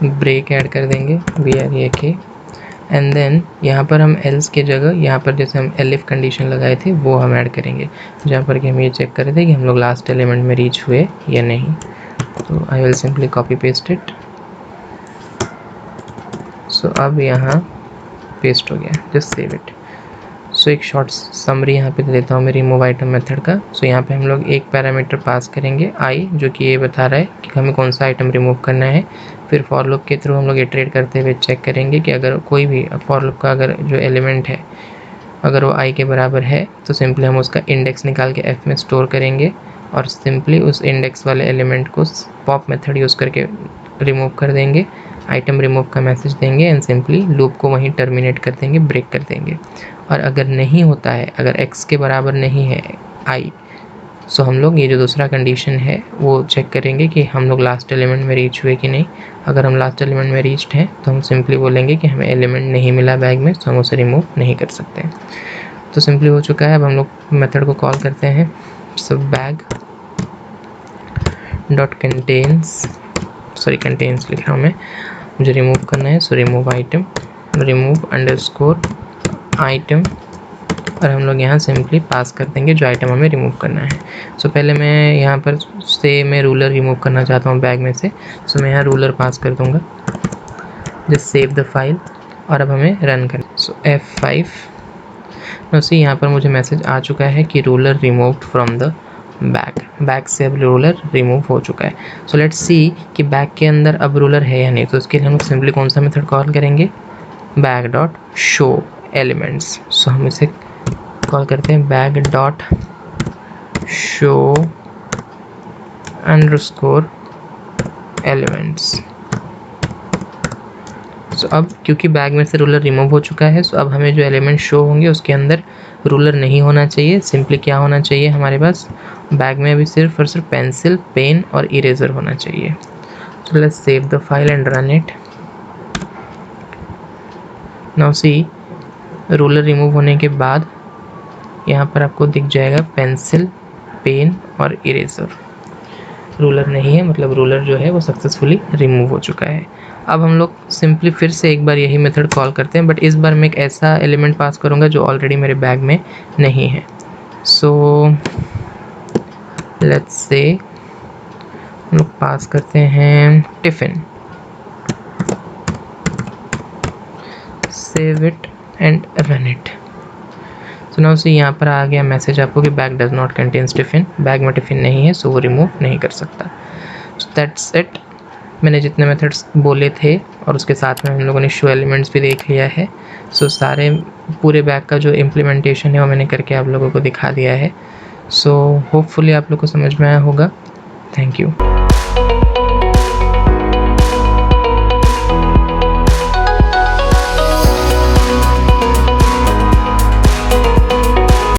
A: ब्रेक ऐड कर देंगे, BREAK। एंड देन यहाँ पर हम एल्स की जगह यहाँ पर जैसे हम एलिफ कंडीशन लगाए थे वो हम ऐड करेंगे, जहाँ पर कि हम ये चेक कर रहे थे कि हम लोग लास्ट एलिमेंट में रीच हुए या नहीं। तो I will simply copy paste it. So अब यहाँ पेस्ट हो गया, जस्ट सेव इट। सो एक शॉर्ट समरी यहाँ पे दे देता हूँ मैं रिमूव आइटम मेथड का। सो यहाँ पे हम लोग एक पैरामीटर पास करेंगे आई, जो कि ये बता रहा है कि हमें कौन सा आइटम रिमूव करना है। फिर फॉर लूप के थ्रू हम लोग इटरेट करते हुए चेक करेंगे कि अगर कोई भी फॉर लूप का अगर जो एलिमेंट है अगर वो आई के बराबर है तो सिंपली हम उसका इंडेक्स निकाल के एफ में स्टोर करेंगे और सिंपली उस इंडेक्स वाले एलिमेंट को पॉप मेथड यूज़ करके रिमूव कर देंगे, आइटम रिमूव का मैसेज देंगे एंड सिंपली लूप को वहीं टर्मिनेट कर देंगे, ब्रेक कर देंगे। और अगर नहीं होता है, अगर x के बराबर नहीं है i, सो हम लोग ये जो दूसरा कंडीशन है वो चेक करेंगे कि हम लोग लास्ट एलिमेंट में रीच हुए कि नहीं। अगर हम लास्ट एलिमेंट में रीच्ड हैं तो हम सिंपली बोलेंगे कि हमें एलिमेंट नहीं मिला बैग में, तो हम उसे रिमूव नहीं कर सकते। तो सिंपली हो चुका है। अब हम लोग मेथड को कॉल करते हैं। सो बैग डॉट कंटेन्स लिख रहा हूँ मैं, मुझे रिमूव करना है। So remove item, remove underscore item, और हम लोग यहाँ सिंपली पास कर देंगे जो आइटम हमें रिमूव करना है। सो पहले मैं यहाँ पर से मैं रूलर रिमूव करना चाहता हूँ बैग में से। सो मैं यहाँ रूलर पास कर दूँगा, जस्ट सेव द फाइल और अब हमें रन करें। सो F5 उसी यहाँ पर मुझे मैसेज आ चुका है कि ruler removed from the bag से अब रूलर रिमूव हो चुका है। सो लेट्स सी कि बैग के अंदर अब रूलर है या नहीं। तो इसके लिए हम लोग सिंपली कौन सा मेथड कॉल करेंगे, bag dot show elements. So हम इसे कॉल करते हैं bag dot show underscore elements. So अब क्योंकि बैग में से रूलर रिमूव हो चुका है, सो अब हमें जो एलिमेंट शो होंगे उसके अंदर रूलर नहीं होना चाहिए। सिंपली क्या होना चाहिए हमारे पास बैग में अभी सिर्फ और सिर्फ पेंसिल, पेन और इरेजर होना चाहिए। So let's save the file and run it. Now see ruler remove होने के बाद यहाँ पर आपको दिख जाएगा पेंसिल, पेन और इरेजर। रूलर नहीं है, मतलब रूलर जो है वो सक्सेसफुली रिमूव हो चुका है। अब हम लोग सिंपली फिर से एक बार यही मेथड कॉल करते हैं, बट इस बार मैं एक ऐसा एलिमेंट पास करूँगा जो ऑलरेडी मेरे बैग में नहीं है। सो लेट्स से हम लोग पास करते हैं tiffin, save it and run it. So now see यहाँ पर आ गया मैसेज आपको कि bag does not contains tiffin, bag में टिफ़िन नहीं है, सो वो रिमूव नहीं कर सकता। So that's it. मैंने जितने मेथड्स बोले थे और उसके साथ में हम लोगों ने शो एलिमेंट्स भी देख लिया है। सो सारे पूरे बैग का जो इम्प्लीमेंटेशन है वो मैंने करके आप लोगों को दिखा दिया है। सो होपफुली आप लोग को समझ में आया होगा। Thank you.